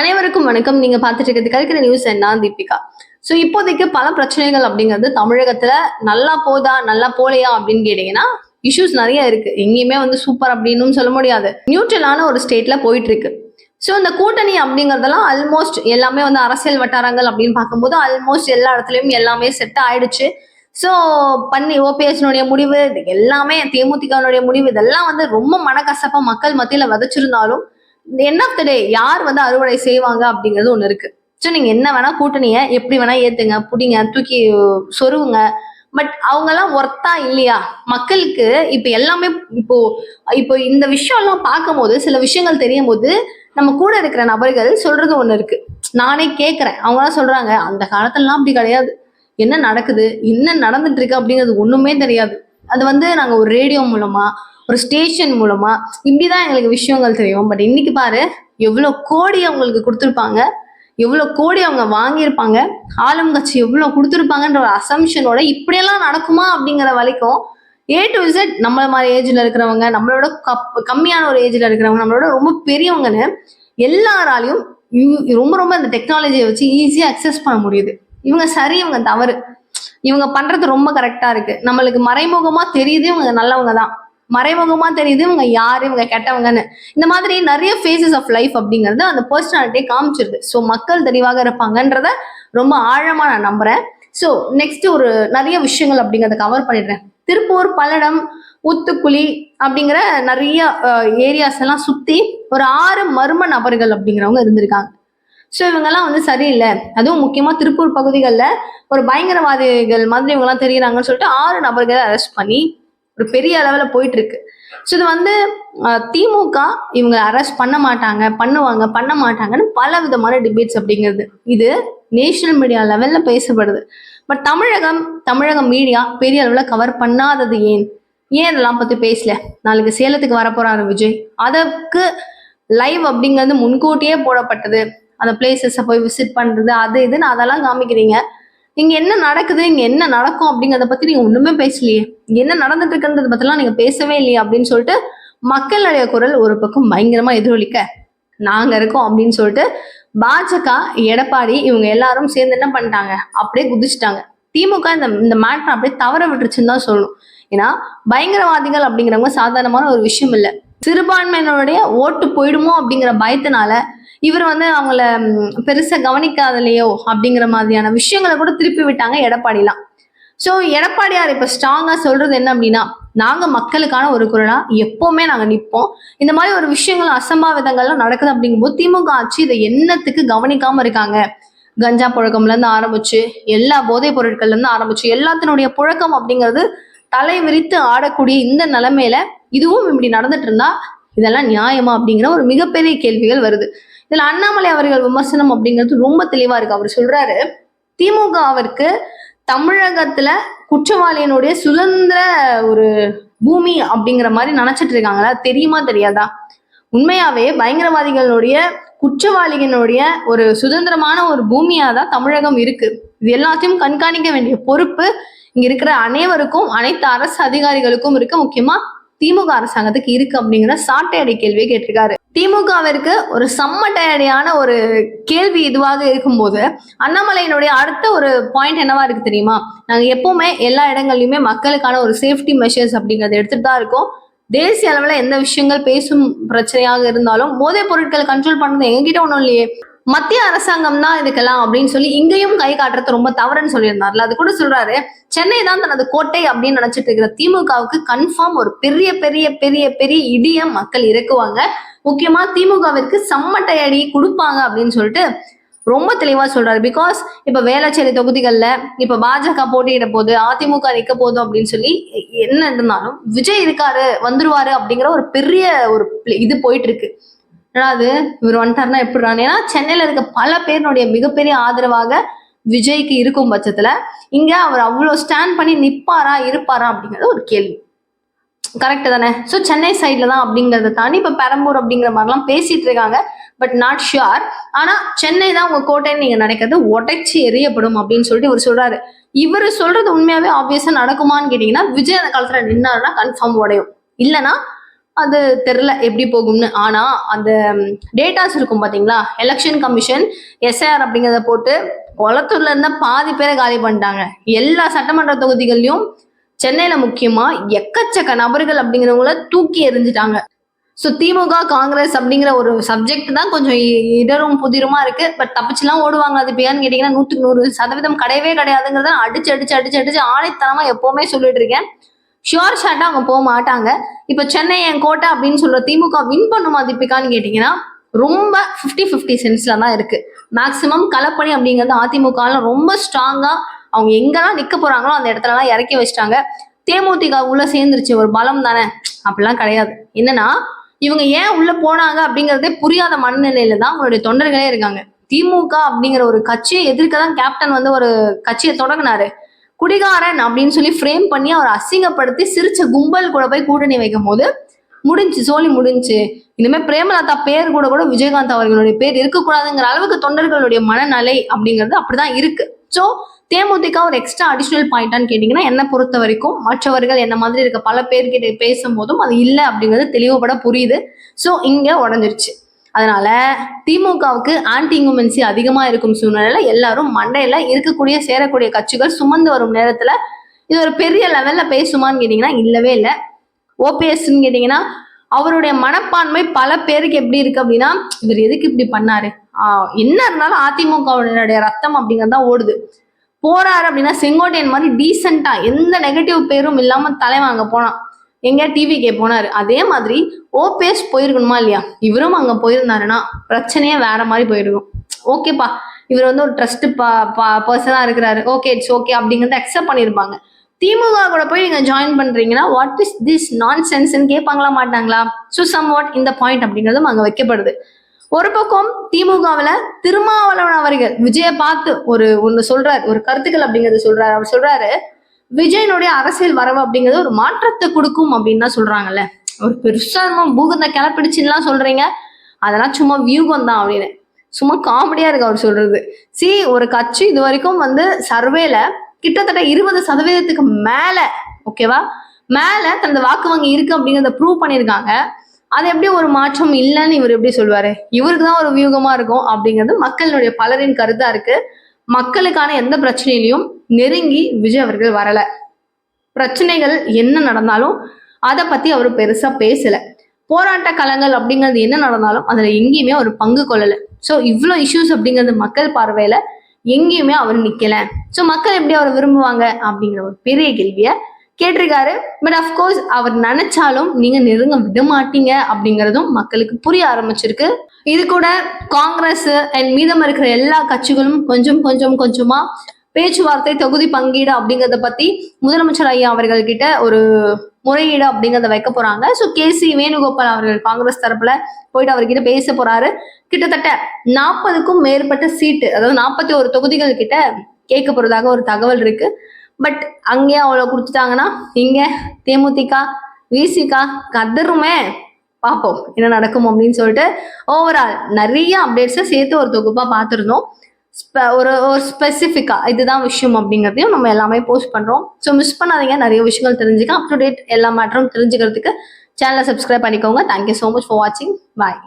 அனைவருக்கும் வணக்கம். நீங்க பார்த்துட்டு இருக்கிறது கற்கிற நியூஸ். நான் தீபிகா. ஸோ இப்போதைக்கு பல பிரச்சனைகள் அப்படிங்கிறது தமிழகத்துல நல்லா போதா நல்லா போலையா அப்படின்னு கேட்டீங்கன்னா இஷ்யூஸ் நிறைய இருக்கு. எங்கேயுமே சூப்பர் அப்படின்னு சொல்ல முடியாது. நியூட்ரலான ஒரு ஸ்டேட்ல போயிட்டு இருக்கு. ஸோ இந்த கூட்டணி அப்படிங்கறதெல்லாம் ஆல்மோஸ்ட் எல்லாமே அரசியல் வட்டாரங்கள் அப்படின்னு பார்க்கும்போது ஆல்மோஸ்ட் எல்லா இடத்துலயும் எல்லாமே செட் ஆயிடுச்சு. ஸோ ஓபிஎஸ்னுடைய முடிவு எல்லாமே, தேமுதிகனுடைய முடிவு இதெல்லாம் ரொம்ப மனக்கசப்பா மக்கள் மத்தியில விதைச்சிருந்தாலும் எண்ட் ஆஃப் த டே யார் அறுவடை செய்வாங்க அப்படிங்கிறது ஒண்ணு இருக்கு. ஸோ நீங்க என்ன வேணா கூட்டணிய எப்படி வேணா ஏத்துங்க, புடிங்க, தூக்கி சொருவுங்க. பட் அவங்க எல்லாம் ஒர்த்தா இல்லையா மக்களுக்கு? இப்ப எல்லாமே இப்போ இப்போ இந்த விஷயம் எல்லாம் பார்க்கும் போது, சில விஷயங்கள் தெரியும் போது நம்ம கூட இருக்கிற நபர்கள் சொல்றது ஒண்ணு இருக்கு. நானே கேட்கிறேன், அவங்க எல்லாம் சொல்றாங்க அந்த காலத்துலலாம் அப்படி கிடையாது, என்ன நடக்குது என்ன நடந்துட்டு இருக்கு அப்படிங்கிறது ஒண்ணுமே தெரியாது. அது நாங்க ஒரு ரேடியோ மூலமா ஒரு ஸ்டேஷன் மூலமா இப்படிதான் எங்களுக்கு விஷயங்கள் தெரியும். பட் இன்னைக்கு பாரு, எவ்வளவு கோடி அவங்களுக்கு கொடுத்துருப்பாங்க, எவ்வளவு கோடி அவங்க வாங்கியிருப்பாங்க, ஆளும் கட்சி எவ்வளவு கொடுத்துருப்பாங்கன்ற ஒரு அசம்ஷனோட இப்படியெல்லாம் நடக்குமா அப்படிங்கிற வரைக்கும் ஏ டு இசட் நம்மள மாதிரி ஏஜ்ல இருக்கிறவங்க, நம்மளோட கம்மியான ஒரு ஏஜ்ல இருக்கிறவங்க, நம்மளோட ரொம்ப பெரியவங்கன்னு எல்லாராலையும் ரொம்ப ரொம்ப இந்த டெக்னாலஜியை வச்சு ஈஸியா அக்சஸ் பண்ண முடியுது. இவங்க சரி, இவங்க தவறு, இவங்க பண்றது ரொம்ப கரெக்டா இருக்கு. நம்மளுக்கு மறைமுகமா தெரியுது இவங்க நல்லவங்க தான், மறைமுகமா தெரியுது இவங்க யாரு, இவங்க கெட்டவங்கன்னு. இந்த மாதிரி நிறைய ஃபேசஸ் ஆஃப் லைஃப் அப்படிங்கிறது அந்த பர்சனாலிட்டியை காமிச்சிருது. ஸோ மக்கள் தெளிவாக இருப்பாங்கன்றத ரொம்ப ஆழமா நான் நம்புறேன். ஸோ நெக்ஸ்ட் ஒரு நிறைய விஷயங்கள் அப்படிங்கிறத கவர் பண்ணிடுறேன். திருப்பூர், பல்லடம், ஊத்துக்குளி அப்படிங்கிற நிறைய ஏரியாஸ் எல்லாம் சுத்தி ஒரு 6 மர்ம நபர்கள் அப்படிங்கிறவங்க இருந்திருக்காங்க. ஸோ இவங்கெல்லாம் சரியில்லை. அதுவும் முக்கியமா திருப்பூர் பகுதிகளில் ஒரு பயங்கரவாதிகள் மாதிரி இவங்கெல்லாம் தெரியுறாங்கன்னு சொல்லிட்டு 6 நபர்களை அரெஸ்ட் பண்ணி ஒரு பெரிய அளவில் போயிட்டு இருக்கு. ஸோ இது திமுக இவங்க அரெஸ்ட் பண்ண மாட்டாங்க, பண்ணுவாங்க, பண்ண மாட்டாங்கன்னு பல விதமான டிபேட்ஸ் அப்படிங்கிறது இது நேஷனல் மீடியா லெவல்ல பேசப்படுது. பட் தமிழக மீடியா பெரிய அளவில் கவர் பண்ணாதது ஏன் இதெல்லாம் பத்தி பேசல? நாளைக்கு சேலத்துக்கு வரப்போறாரு விஜய், அதற்கு லைவ் அப்படிங்கிறது முன்கூட்டியே போடப்பட்டது. அந்த பிளேசஸை போய் விசிட் பண்றது, அது இதுன்னு அதெல்லாம் காமிக்கிறீங்க. இங்க என்ன நடக்குது, இங்க என்ன நடக்கும் அப்படிங்கிறத பத்தி நீங்க ஒண்ணுமே பேசலையே, இங்க என்ன நடந்துட்டு இருக்குன்றத பத்திலாம் நீங்க பேசவே இல்லையே அப்படின்னு சொல்லிட்டு மக்களுடைய குரல் ஒரு பக்கம் பயங்கரமா எதிரொலிக்க, நாங்க இருக்கோம் அப்படின்னு சொல்லிட்டு பாஜக, எடப்பாடி இவங்க எல்லாரும் சேர்ந்து என்ன பண்ணிட்டாங்க, அப்படியே குதிச்சுட்டாங்க. திமுக இந்த மேட்டர் அப்படியே தவற விட்டுருச்சுன்னு தான் சொல்லணும். ஏன்னா பயங்கரவாதிகள் அப்படிங்கிறவங்க சாதாரணமான ஒரு விஷயம் இல்லை. சிறுபான்மையினருடைய ஓட்டு போயிடுமோ அப்படிங்கிற பயத்தினால இவர் அவங்கள பெருசா கவனிக்காதலையோ அப்படிங்கிற மாதிரியான விஷயங்களை கூட திருப்பி விட்டாங்க எடப்பாடிலாம். ஸோ எடப்பாடியார் இப்ப ஸ்ட்ராங்கா சொல்றது என்ன அப்படின்னா, நாங்க மக்களுக்கான ஒரு குரலா எப்பவுமே நாங்க நிற்போம். இந்த மாதிரி ஒரு விஷயங்கள் அசம்பாவிதங்கள்லாம் நடக்குது அப்படிங்கும்போது திமுக ஆட்சி இதை என்னத்துக்கு கவனிக்காம இருக்காங்க? கஞ்சா புழக்கம்ல இருந்து ஆரம்பிச்சு எல்லா போதைப் பொருட்கள்ல இருந்து ஆரம்பிச்சு எல்லாத்தினுடைய புழக்கம் அப்படிங்கிறது தலை விரித்து ஆடக்கூடிய இந்த நிலைமையில இதுவும் இப்படி நடந்துட்டு இருந்தா இதெல்லாம் நியாயமா அப்படிங்கிற ஒரு மிகப்பெரிய கேள்விகள் வருது. இதுல அண்ணாமலை அவர்கள் விமர்சனம் அப்படிங்கிறது ரொம்ப தெளிவா இருக்கு. அவர் சொல்றாரு, திமுகவிற்கு தமிழகத்துல குற்றவாளியினுடைய சுதந்திர ஒரு பூமி அப்படிங்கிற மாதிரி நினைச்சிட்டு இருக்காங்களா? தெரியுமா தெரியாதா? உண்மையாவே பயங்கரவாதிகளுடைய குற்றவாளிகளுடைய ஒரு சுதந்திரமான ஒரு பூமியாதான் தமிழகம் இருக்கு. இது எல்லாத்தையும் கண்காணிக்க வேண்டிய பொறுப்பு இங்க இருக்கிற அனைவருக்கும், அனைத்து அரசு அதிகாரிகளுக்கும் இருக்கு. முக்கியமா திமுக அரசாங்கத்துக்கு இருக்கு அப்படிங்கிற சாட்டையடி கேள்வியை கேட்டிருக்காரு. திமுகவிற்கு ஒரு சம்மட்டையடியான ஒரு கேள்வி இதுவாக இருக்கும்போது அண்ணாமலையினுடைய அடுத்த ஒரு பாயிண்ட் என்னவா இருக்கு தெரியுமா? நாங்க எப்பவுமே எல்லா இடங்கள்லயுமே மக்களுக்கான ஒரு சேஃப்டி மெஷர்ஸ் அப்படிங்கறத எடுத்துட்டு தான் இருக்கோம். தேசிய அளவுல எந்த விஷயங்கள் பேசும் பிரச்சனையாக இருந்தாலும் போதைப் பொருட்களை கண்ட்ரோல் பண்றது எங்ககிட்ட ஒண்ணும் இல்லையே, மத்திய அரசாங்கம் தான் இதுக்கெல்லாம் அப்படின்னு சொல்லி இங்கேயும் கை காட்டுறது ரொம்ப தவறுன்னு சொல்லியிருந்தாருல. அது கூட சொல்றாரு, சென்னை தான் தனது கோட்டை அப்படின்னு நினைச்சிட்டு இருக்கிற திமுகவுக்கு கன்ஃபார்ம் ஒரு பெரிய பெரிய பெரிய பெரிய இடிய மக்கள் இறக்குவாங்க. முக்கியமா திமுகவிற்கு சம்மட்டை அடி கொடுப்பாங்க அப்படின்னு சொல்லிட்டு ரொம்ப தெளிவா சொல்றாரு. பிகாஸ் இப்ப வேளச்சேரி தொகுதிகள்ல இப்ப பாஜக போட்டியிட போது, அதிமுக நிக்க போதும் அப்படின்னு சொல்லி என்ன இருந்தாலும் விஜய் இருக்காரு, வந்துருவாரு அப்படிங்கிற ஒரு பெரிய ஒரு இது போயிட்டு இருக்கு. அதாவது இவர் வந்துட்டாருன்னா எப்படிறான்? ஏன்னா சென்னையில இருக்க பல பேருடைய மிகப்பெரிய ஆதரவாக விஜய்க்கு இருக்கும் பட்சத்துல இங்க அவர் அவ்வளவு ஸ்டாண்ட் பண்ணி நிப்பாரா இருப்பாரா அப்படிங்கிறது ஒரு கேள்வி. கரெக்ட் தானே? ஸோ சென்னை சைட்ல தான் அப்படிங்கிறத தாண்டி இப்ப பெரம்பூர் அப்படிங்கிற மாதிரிலாம் பேசிட்டு இருக்காங்க. But not sure. ஆனா சென்னை தான் உங்க கோட்டைன்னு நீங்க நினைக்கிறது உடைச்சி எரியப்படும் அப்படின்னு சொல்லிட்டு இவர் சொல்றாரு. இவர் சொல்றது உண்மையாவே ஆப்வியஸா நடக்குமான்னு கேட்டீங்கன்னா, விஜய் அந்த காலத்துல நின்னாருன்னா கன்ஃபார்ம் உடையும். இல்லைன்னா அது தெரில எப்படி போகும்னு. ஆனா அந்த டேட்டாஸ் இருக்கும் பாத்தீங்களா, எலெக்ஷன் கமிஷன் எஸ்ஐஆர் அப்படிங்கிறத போட்டு குளத்தூர்ல இருந்த பாதி பேரை காலி பண்ணிட்டாங்க. எல்லா சட்டமன்ற தொகுதிகள்லயும் சென்னையில முக்கியமா எக்கச்சக்க நபர்கள் அப்படிங்கிறவங்கள தூக்கி எறிஞ்சிட்டாங்க. ஸோ திமுக காங்கிரஸ் அப்படிங்கிற ஒரு சப்ஜெக்ட் தான் கொஞ்சம் இடரும் புதிருமா இருக்கு. பட் தப்பிச்சுலாம் ஓடுவாங்க. அது இப்போ ஏன்னு கேட்டீங்கன்னா 100% கிடையவே கிடையாதுங்கிறத அடிச்சு அடிச்சு அடிச்சு அடிச்சு ஆணைத்தனமா எப்பவுமே சொல்லிட்டு இருக்கேன். ஷுவர் ஷாட்டா அவங்க போக மாட்டாங்க. இப்ப சென்னை என் கோட்டை அப்படின்னு சொல்ற திமுக வின் பண்ணுமா தீபிகான்னு கேட்டீங்கன்னா ரொம்ப 50-50 சென்ஸ்ல தான் இருக்கு. மேக்சிமம் களப்பணி அப்படிங்கிறது அதிமுக ரொம்ப ஸ்ட்ராங்கா அவங்க எங்கெல்லாம் நிக்க போறாங்களோ அந்த இடத்துல எல்லாம் இறக்கி வச்சிட்டாங்க. தேமுதிக உள்ள சேர்ந்துருச்சு, ஒரு பலம் தானே, அப்படிலாம் கிடையாது. என்னன்னா இவங்க ஏன் உள்ள போனாங்க அப்படிங்கறதே புரியாத மனநிலையில தான் அவங்களுடைய தொண்டர்களே இருக்காங்க. திமுக அப்படிங்கிற ஒரு கட்சியை எதிர்க்க தான் கேப்டன் ஒரு கட்சியை தொடங்கினாரு. குடிகாரன் அப்படின்னு சொல்லி ஃப்ரேம் பண்ணி அவர் அசிங்கப்படுத்தி சிரிச்ச கும்பல் கூட போய் கூட்டணி வைக்கும் போது முடிஞ்சு, சோழி முடிஞ்சு. இனிமே பிரேமலதா பேர் கூட கூட விஜயகாந்த் அவர்களுடைய பேர் இருக்கக்கூடாதுங்கிற அளவுக்கு தொண்டர்களுடைய மனநிலை அப்படிங்கிறது அப்படிதான் இருக்கு. ஸோ தேமுதிக ஒரு எக்ஸ்ட்ரா அடிஷனல் பாயிண்டான்னு கேட்டீங்கன்னா என்னை பொறுத்த வரைக்கும் மற்றவர்கள் என்ன மாதிரி இருக்க பல பேர்கிட்ட பேசும்போதும் அது இல்லை அப்படிங்கிறது தெளிவுபட புரியுது. ஸோ இங்க உடஞ்சிருச்சு. அதனால திமுகவுக்கு ஆன்டி இன்குமென்சி அதிகமா இருக்கும் சூழ்நிலையில எல்லாரும் மண்டையில இருக்கக்கூடிய சேரக்கூடிய கட்சிகள் சுமந்து வரும் நேரத்துல இது ஒரு பெரிய லெவல்ல பேசுமான்னு கேட்டீங்கன்னா இல்லவே இல்லை. ஓபிஎஸ்ன்னு கேட்டீங்கன்னா அவருடைய மனப்பான்மை பல பேருக்கு எப்படி இருக்கு அப்படின்னா இவர் எதுக்கு இப்படி பண்ணாரு, என்ன இருந்தாலும் அதிமுகவுடைய ரத்தம் அப்படிங்கிறது தான் ஓடுது. போறாரு அப்படின்னா செங்கோட்டையன் மாதிரி டீசெண்டா எந்த நெகட்டிவ் பேரும் இல்லாம தலைவன் அங்க போனான், எங்க டிவிக்கே போனாரு. அதே மாதிரி ஓபிஎஸ் போயிருக்கணுமா இல்லையா, இவரும் அங்க போயிருந்தாருன்னா பிரச்சனையே வேற மாதிரி போயிருக்கும். ஓகேப்பா இவர் ஒரு ட்ரஸ்ட் பர்சனா இருக்கிறாரு, ஓகே இட்ஸ் ஓகே அப்படிங்கறத அக்செப்ட் பண்ணிருப்பாங்க. திமுக கூட போய் நீங்க ஜாயின் பண்றீங்கன்னா வாட் இஸ் திஸ் நான் சென்ஸ்ன்னு கேட்பாங்களா மாட்டாங்களா? ஸோ சம் வாட் இந்த பாயிண்ட் அப்படிங்கிறதும் அங்க வைக்கப்படுது. ஒரு பக்கம் திமுகவுல திருமாவளவன் அவர்கள் விஜய பார்த்து ஒண்ணு சொல்றாரு, ஒரு கருத்துக்கள் அப்படிங்கறது சொல்றாரு. அவர் சொல்றாரு விஜயனுடைய அரசியல் வரவு அப்படிங்கிறது ஒரு மாற்றத்தை கொடுக்கும் அப்படின்னு தான் சொல்றாங்கல்ல. ஒரு பெருசா பூகத்தை கிளப்பிடுச்சுலாம் சொல்றீங்க, அதெல்லாம் சும்மா வியூகம் தான் அப்படின்னு சும்மா காமெடியா இருக்கு அவர் சொல்றது. ஒரு கட்சி இது வரைக்கும் சர்வேல கிட்டத்தட்ட 20% மேல, ஓகேவா, மேல தனது வாக்கு வங்கி இருக்கு அப்படிங்கிறத ப்ரூவ் பண்ணியிருக்காங்க. அது எப்படி ஒரு மாற்றம் இல்லைன்னு இவர் எப்படி சொல்வாரு? இவருக்கு தான் ஒரு வியூகமா இருக்கும் அப்படிங்கிறது மக்களுடைய பலரின் கருத்தா இருக்கு. மக்களுக்கான எந்த பிரச்சனையிலையும் நெருங்கி விஜய் அவர்கள் வரல. பிரச்சனைகள் என்ன நடந்தாலும் அதை பத்தி அவர் பெருசா பேசல. போராட்ட களங்கள் அப்படிங்கிறது என்ன நடந்தாலும் அதுல எங்கேயுமே அவர் பங்கு கொள்ளல. ஸோ இவ்வளோ இஷ்யூஸ் அப்படிங்கிறது மக்கள் பார்வையில எங்கேயுமே அவர் நிக்கல. ஸோ மக்கள் எப்படி அவர் விரும்புவாங்க அப்படிங்கிற ஒரு பெரிய கேள்விய கேட்டிருக்காரு. பட் அஃப்கோர்ஸ் அவர் நினைச்சாலும் நீங்க நெருங்க விட மாட்டீங்க அப்படிங்கிறதும் மக்களுக்கு புரிய ஆரம்பிச்சிருக்கு. இது கூட காங்கிரஸ் அண்ட் மீதம் இருக்கிற எல்லா கட்சிகளும் கொஞ்சமா பேச்சுவார்த்தை தொகுதி பங்கீடு அப்படிங்கிறத பத்தி முதலமைச்சர் ஐயா அவர்கள் கிட்ட ஒரு முறையீடு அப்படிங்கிறத வைக்க போறாங்க. ஸோ கேசி வேணுகோபால் அவர்கள் காங்கிரஸ் தரப்புல போயிட்டு அவர்கிட்ட பேச போறாரு. கிட்டத்தட்ட 40க்கும் மேற்பட்ட சீட்டு, அதாவது 41 தொகுதிகள் கிட்ட கேட்க போறதாக ஒரு தகவல் இருக்கு. பட் அங்கேயே அவ்வளவு கொடுத்துட்டாங்கன்னா இங்க தேமுதிக விசிக கதருமே. பார்ப்போம் என்ன நடக்கும் அப்படின்னு சொல்லிட்டு ஓவரால் நிறைய அப்டேட்ஸை சேர்த்து ஒரு தொகுப்பா பார்த்துருந்தோம். ஒரு ஸ்பெசிஃபிக்கா இதுதான் விஷயம் அப்படிங்கிறதையும் நம்ம எல்லாமே போஸ்ட் பண்றோம். ஸோ மிஸ் பண்ணாதீங்க, நிறைய விஷயங்கள் தெரிஞ்சுக்க, அப் டு டேட் எல்லா மேட்டரும் தெரிஞ்சுக்கிறதுக்கு சேனலை சப்ஸ்கிரைப் பண்ணிக்கோங்க. தேங்க்யூ ஸோ மச் ஃபார் வாட்சிங். பாய்.